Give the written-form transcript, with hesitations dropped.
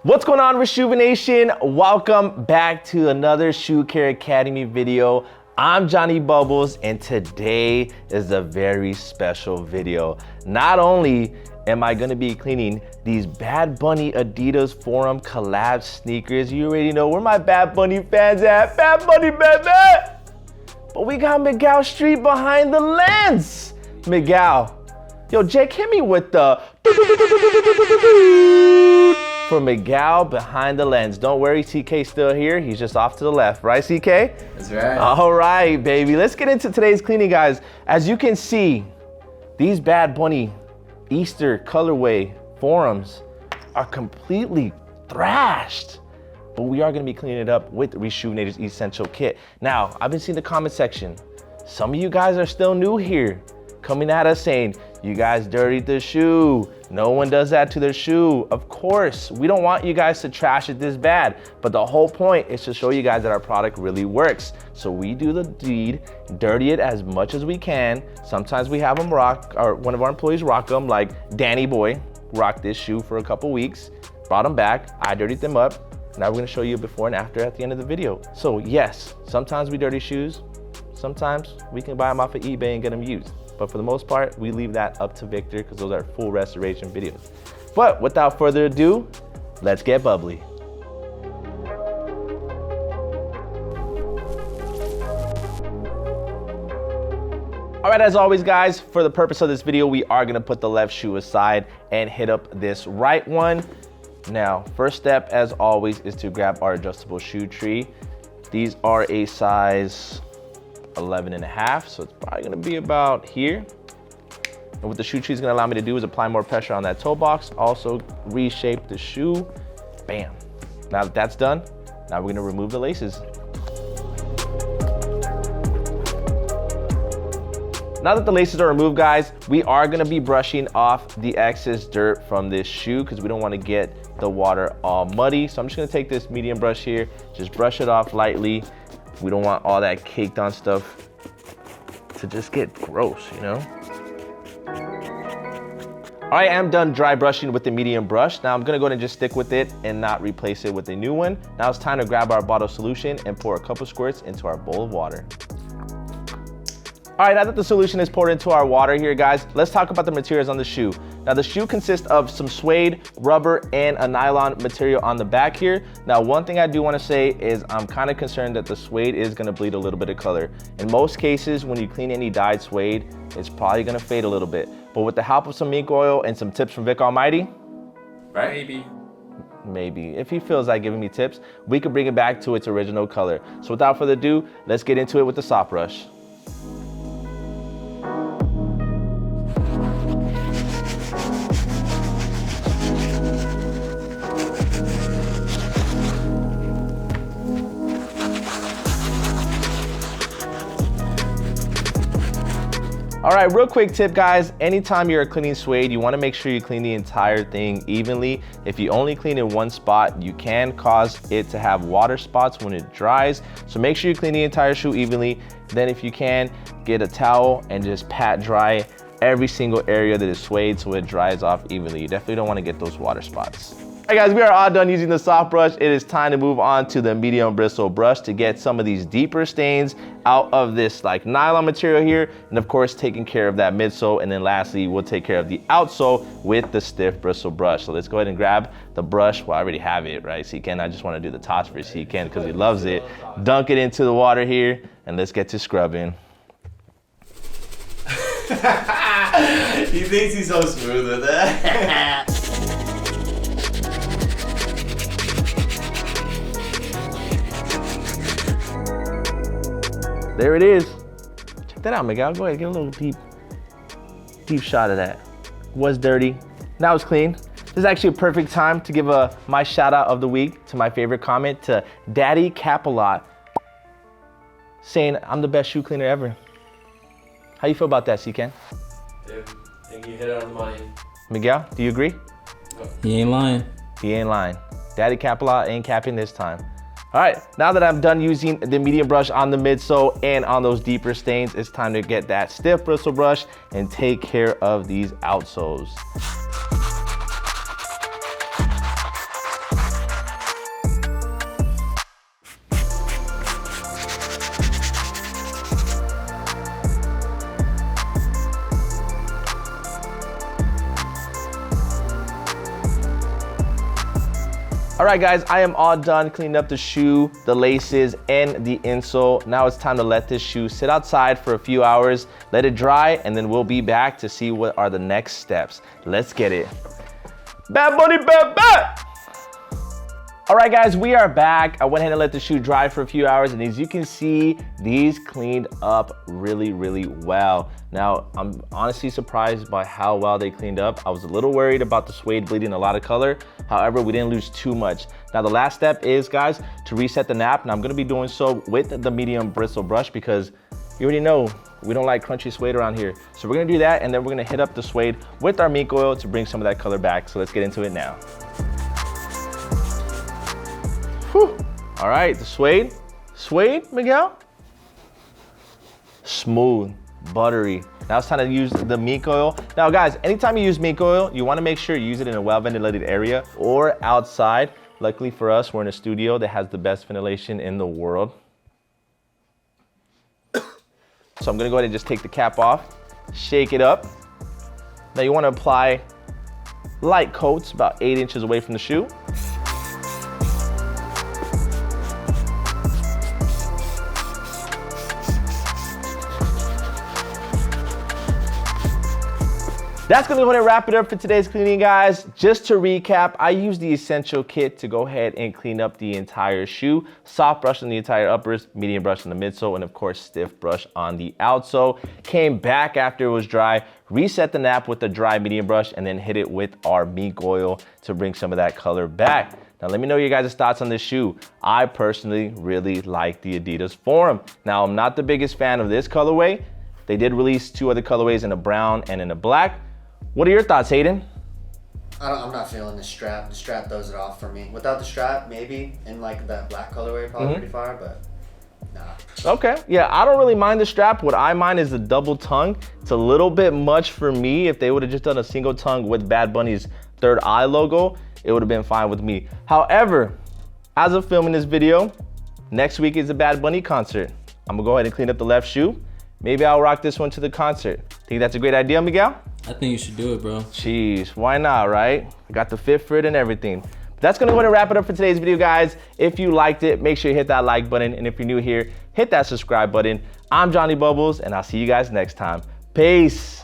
What's going on, Rejuvenation? Welcome back to another Shoe Care Academy video. I'm Jonny Bubbles, and today is a very special video. Not only am I gonna be cleaning these Bad Bunny Adidas Forum collab sneakers. You already know where my Bad Bunny fans at. Bad Bunny, baby! But we got Miguel Street behind the lens. Miguel, yo, Jake, hit me with the for Miguel behind the lens. Don't worry, CK's still here. He's just off to the left, right, CK? That's right. All right, baby. Let's get into today's cleaning, guys. As you can see, these Bad Bunny Easter colorway forums are completely thrashed, but we are gonna be cleaning it up with Rejuvenator's Essential Kit. Now, I've been seeing the comment section. Some of you guys are still new here, coming at us saying, you guys dirtied the shoe. No one does that to their shoe. Of course, we don't want you guys to trash it this bad, but the whole point is to show you guys that our product really works. So we do the deed, dirty it as much as we can. Sometimes we have them rock, or one of our employees rock them, like Danny Boy rocked this shoe for a couple weeks, brought them back, I dirtied them up. Now we're gonna show you before and after at the end of the video. So yes, sometimes we dirty shoes, sometimes we can buy them off of eBay and get them used. But for the most part, we leave that up to Victor because those are full restoration videos. But without further ado, let's get bubbly. All right, as always, guys, for the purpose of this video, we are gonna put the left shoe aside and hit up this right one. Now, first step, as always, is to grab our adjustable shoe tree. These are a size 11.5, so it's probably gonna be about here. And what the shoe tree is gonna allow me to do is apply more pressure on that toe box, also reshape the shoe. Bam. Now that that's done, now we're gonna remove the laces. Now that the laces are removed, guys, we are gonna be brushing off the excess dirt from this shoe because we don't wanna get the water all muddy. So I'm just gonna take this medium brush here, just brush it off lightly. We don't want all that caked on stuff to just get gross, you know? All right, I'm done dry brushing with the medium brush. Now I'm gonna go ahead and just stick with it and not replace it with a new one. Now it's time to grab our bottle solution and pour a couple squirts into our bowl of water. All right, now that the solution is poured into our water here, guys, let's talk about the materials on the shoe. Now the shoe consists of some suede, rubber, and a nylon material on the back here. Now one thing I do want to say is I'm kind of concerned that the suede is going to bleed a little bit of color. In most cases, when you clean any dyed suede, it's probably going to fade a little bit. But with the help of some ink oil and some tips from Vic Almighty, right? Maybe, if he feels like giving me tips, we could bring it back to its original color. So without further ado, let's get into it with the soft brush. All right, real quick tip, guys. Anytime you're cleaning suede, you wanna make sure you clean the entire thing evenly. If you only clean in one spot, you can cause it to have water spots when it dries. So make sure you clean the entire shoe evenly. Then if you can, get a towel and just pat dry every single area that is suede so it dries off evenly. You definitely don't wanna get those water spots. All right, guys, we are all done using the soft brush. It is time to move on to the medium bristle brush to get some of these deeper stains out of this like nylon material here. And of course, taking care of that midsole. And then lastly, we'll take care of the outsole with the stiff bristle brush. So let's go ahead and grab the brush. Well, I already have it, right? So you can, I just wanna do the toss for so you can because he loves it. Dunk it into the water here and let's get to scrubbing. He thinks he's so smooth with it. There it is. Check that out, Miguel. Go ahead, get a little deep shot of that. Was dirty, now it's clean. This is actually a perfect time to give my shout out of the week to my favorite comment to Daddy Capalot, saying I'm the best shoe cleaner ever. How you feel about that, C-Ken? Dude, I think you hit it on the money. Miguel, do you agree? He ain't lying. He ain't lying. Daddy Capalot ain't capping this time. All right, now that I'm done using the medium brush on the midsole and on those deeper stains, it's time to get that stiff bristle brush and take care of these outsoles. All right, guys, I am all done cleaning up the shoe, the laces, and the insole. Now it's time to let this shoe sit outside for a few hours, let it dry, and then we'll be back to see what are the next steps. Let's get it. Bad Bunny, bad, bad! All right, guys, we are back. I went ahead and let the shoe dry for a few hours, and as you can see, these cleaned up really, really well. Now, I'm honestly surprised by how well they cleaned up. I was a little worried about the suede bleeding a lot of color. However, we didn't lose too much. Now, the last step is, guys, to reset the nap, and I'm gonna be doing so with the medium bristle brush because you already know we don't like crunchy suede around here. So we're gonna do that, and then we're gonna hit up the suede with our mink oil to bring some of that color back. So let's get into it now. Whew. All right, the suede. Suede, Miguel? Smooth, buttery. Now it's time to use the mink oil. Now guys, anytime you use mink oil, you wanna make sure you use it in a well-ventilated area or outside. Luckily for us, we're in a studio that has the best ventilation in the world. So I'm gonna go ahead and just take the cap off, shake it up. Now you wanna apply light coats about 8 inches away from the shoe. That's gonna go ahead and wrap it up for today's cleaning, guys. Just to recap, I used the essential kit to go ahead and clean up the entire shoe. Soft brush on the entire uppers, medium brush on the midsole, and of course, stiff brush on the outsole. Came back after it was dry, reset the nap with the dry medium brush, and then hit it with our mink oil to bring some of that color back. Now, let me know your guys' thoughts on this shoe. I personally really like the Adidas Forum. Now, I'm not the biggest fan of this colorway. They did release 2 other colorways in a brown and in a black. What are your thoughts, Hayden? I'm not feeling the strap. The strap throws it off for me. Without the strap, maybe in like that black colorway, probably pretty fire, but nah. Okay, yeah, I don't really mind the strap. What I mind is the double tongue. It's a little bit much for me. If they would have just done a single tongue with Bad Bunny's third eye logo, it would have been fine with me. However, as of filming this video, next week is a Bad Bunny concert. I'm gonna go ahead and clean up the left shoe. Maybe I'll rock this one to the concert. Think that's a great idea, Miguel? I think you should do it, bro. Jeez, why not, right? I got the fit for it and everything. But that's gonna go ahead and wrap it up for today's video, guys. If you liked it, make sure you hit that like button. And if you're new here, hit that subscribe button. I'm Jonny Bubbles, and I'll see you guys next time. Peace.